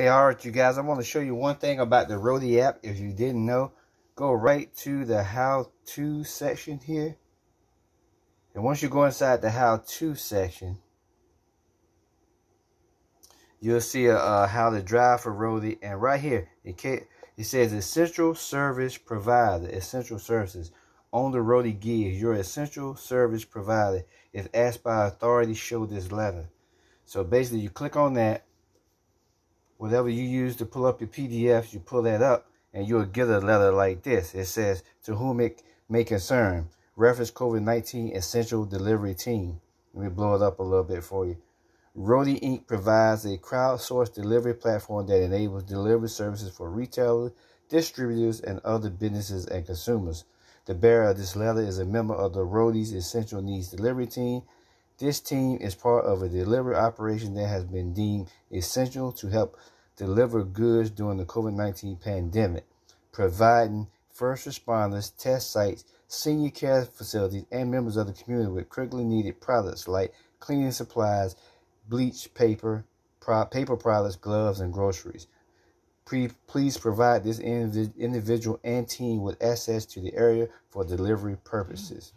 Hey, alright you guys, I want to show you one thing about the Roadie app. If you didn't know, go right to the how-to section here. And once you go inside the how-to section, you'll see how to drive for Roadie. And right here, it says essential service provider, essential services. On the Roadie gives, your essential service provider. If asked by authority, show this letter. So basically, you click on that. Whatever you use to pull up your PDFs, you pull that up, and you'll get a letter like this. It says, to whom it may concern, reference COVID-19 Essential Delivery Team. Let me blow it up a little bit for you. Roadie Inc. provides a crowdsourced delivery platform that enables delivery services for retailers, distributors, and other businesses and consumers. The bearer of this letter is a member of the Roadie's Essential Needs Delivery Team. This team is part of a delivery operation that has been deemed essential to help deliver goods during the COVID-19 pandemic, providing first responders, test sites, senior care facilities, and members of the community with critically needed products like cleaning supplies, bleach, paper products, gloves, and groceries. Please provide this individual and team with access to the area for delivery purposes.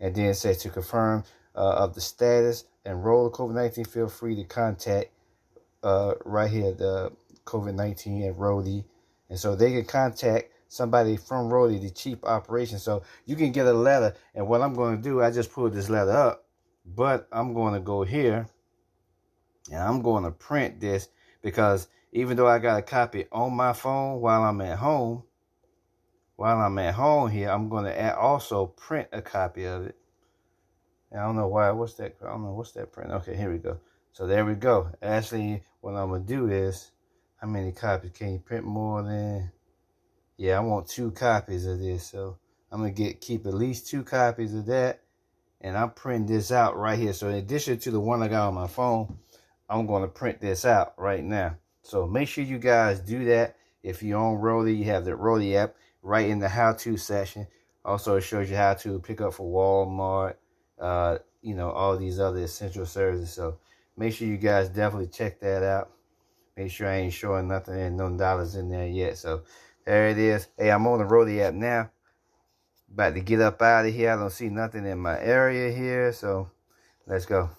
And then it says to confirm of the status and role of COVID-19, feel free to contact right here, the COVID-19 and Roadie. And so they can contact somebody from Roadie, the chief operation. So you can get a letter. And what I'm going to do, I just pulled this letter up, but I'm going to go here and I'm going to print this, because even though I got a copy on my phone while I'm at home, here, I'm going to also print a copy of it. I don't know why. What's that? I don't know. What's that print? Okay, here we go. So there we go. Actually, what I'm going to do is, how many copies? Can you print more than? Yeah, I want 2 copies of this. So I'm going to keep at least 2 copies of that. And I'm printing this out right here. So in addition to the one I got on my phone, I'm going to print this out right now. So make sure you guys do that. If you're on Roadie, you have the Roadie app right in the how-to section. Also, it shows you how to pick up for Walmart. You know, all these other essential services. So make sure you guys definitely check that out. Make sure I ain't showing nothing and no dollars in there yet. So there it is. Hey, I'm on the Roadie app now. About to get up out of here. I don't see nothing in my area here. So let's go.